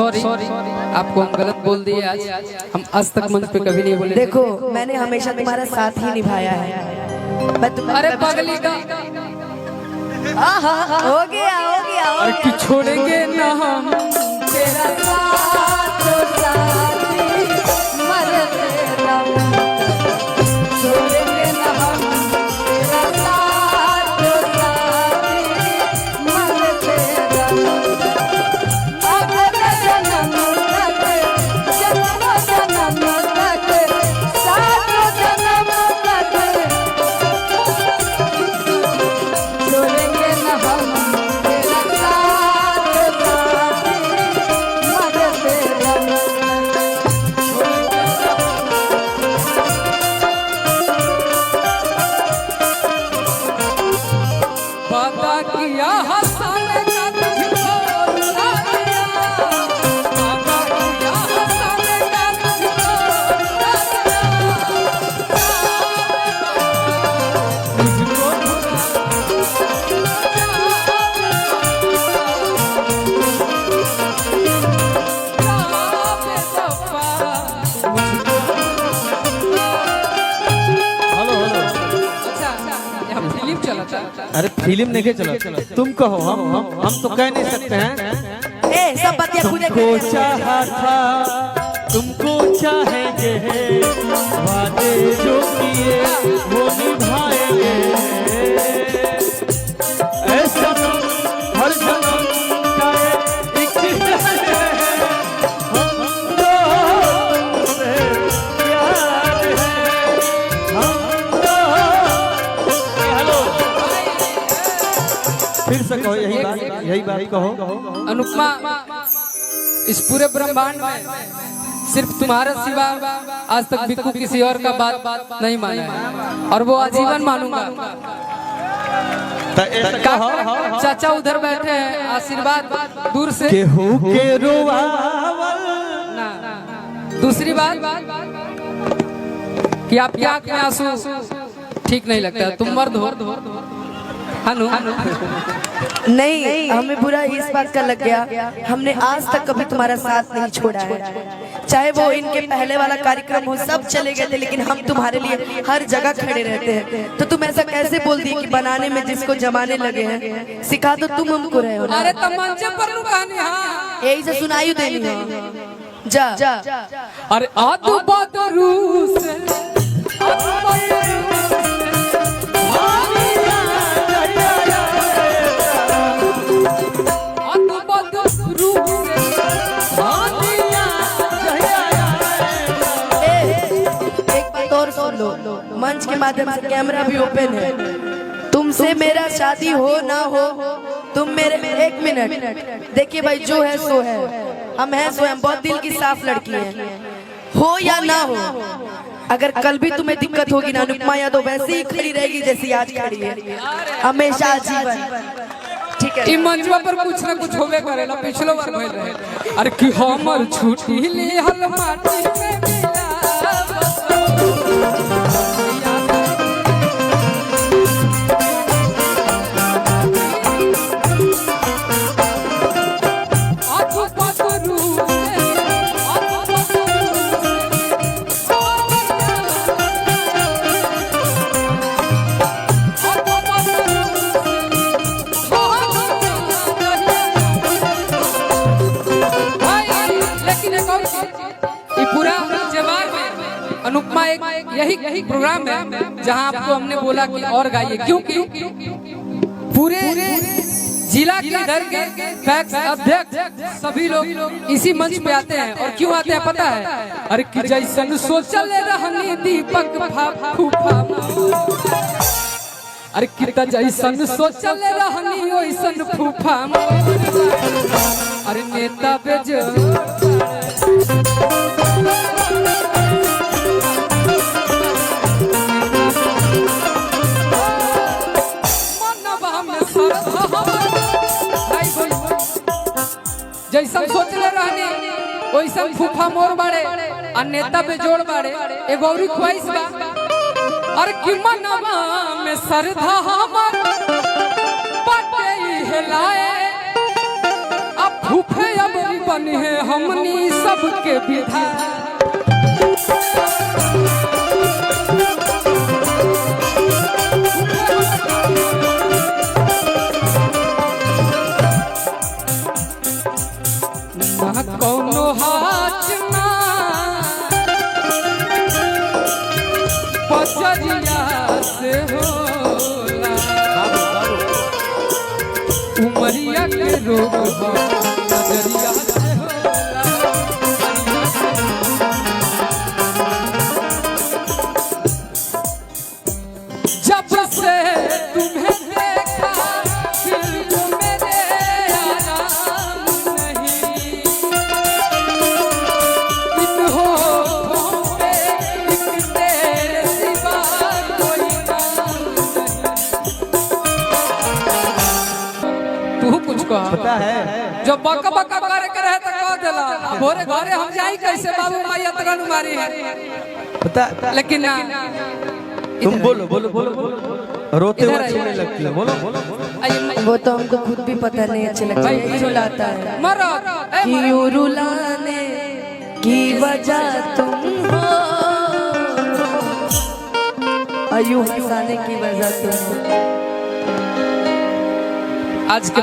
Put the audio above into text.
Sorry आपको हम गलत बोल दिए आज। हम आज तक मंच पे कभी नहीं बोले। देखो मैंने हमेशा तुम्हारा साथ ही निभाया है। मैं अरे पगली का हो गया अरे कि छोड़ेंगे ना हम तेरा साथ साथी मरते दम छोड़ेंगे ना हम तेरा साथ साथी मरते दम अगले जन्म तक जन्म तक साथ जन्म तक छोड़ेंगे ना हम तेरा साथ साथी मरते दम। वादा किया हसन का तुझको रुला दिया, वादा किया हसन का तुझको रुला फिल्म चला था। अरे फिल्म नहीं चला, तुम कहो, हम तो कह नहीं सकते हैं। ए सब बतिया खुदे तुमको चाहा था, तुमको चाहेंगे, वादे जो किए वो निभाएंगे। ऐसा हर जन्म का एक है, हम दोनों प्यार है, हम फिर से कहो, यही बात कहो। अनुपमा, इस पूरे ब्रह्मांड में सिर्फ तुम्हारे सिवा आज तक बिक्कू किसी और का बात नहीं माना है और वो आजीवन मानूंगा। चाचा उधर बैठे हैं, आशीर्वाद दूर से। केहू के रोवावल ना, दूसरी बात कि आपकी आंख में आंसू ठीक नहीं लगता। तुम मर्द हो हनु नहीं, हमें बुरा इस बात का लग गया, हमने आज तक कभी तुम्हारा साथ नहीं छोड़ा है। चाहे वो इनके पहले वाला कार्यक्रम हो, सब चले गए थे, लेकिन हम तुम्हारे लिए हर जगह खड़े रहते हैं। तो तुम ऐसा कैसे बोल दी कि बनाने में जिसको जमाने लगे हैं, सिखा तो तुम हमको रहे हो ना। अरे तमंचे पर रुकानी, हाँ यही से सुनाई देनी हो। जा अरे आदू बदरू से मंच के माध्यम से कैमरा भी ओपन है। तुमसे मेरा शादी हो ना हो, तुम मेरे एक मिनट देखिए भाई, जो है सो है, हम हैं सो हम बहुत दिल की साफ लड़की हैं। हो या ना हो, अगर कल भी तुम्हें दिक्कत होगी ना, अनुपमा यादव वैसे ही खड़ी रहेगी जैसी आज खड़ी है, हमेशा जीवन। ठीक है, मंचवा पर कुछ ना कुछ होवे करेला, पिछलो बार भइल रहे। अरे कि हमर छुट्टी ले हल माटी में मिला अनुपमा एक यही प्रोग्राम है जहां आपको हमने बोला कि और गाइए, क्योंकि पूरे जिला के इधर के फैक्स अध्यक्ष सभी लोग इसी मंच पे आते हैं। और क्यों आते हैं पता है? अरे कि जैसन सोचल रहनी दीपक फूफा, अरे कि जैसन सोचल रहनी वैसन फूफा, अरे नेता बेज जैसा सोचले रहनी वैसा फूफा मोर बाड़े और नेता पे जोड़ बाड़े। एगो औरी ख्वाहिश बा, और कि मनवा में श्रद्धा हमर बाटे हिलाए, अब फूफे अब बने हैं हमनी सबके विधाता। ना कोनो हाथ ना पचरिया से होला, उमरिया के रोग हो नजरिया से होला। जब से तुम्हें देखा दिल को मेरे आराम नहीं, इन होठों पे एक तेरे सिवा कोई नाम नहीं। तू कुछ कहा पता है जो बक बक करे करे तो कह देला भोरे घरे हम जाई कैसे बाबू माई अतगन मारी है। पता, लेकिन ना तुम बोलो बोलो बोलो बोलो, रोते हुए अच्छी लगती है, बोलो बोलो बोलो। वो तो हमको खुद भी पता नहीं अच्छे लगता है, यही रुलाता है मरो क्यों रुलाने की वजह तुम हो, अयूं हंसाने की वजह तुम हो। आज के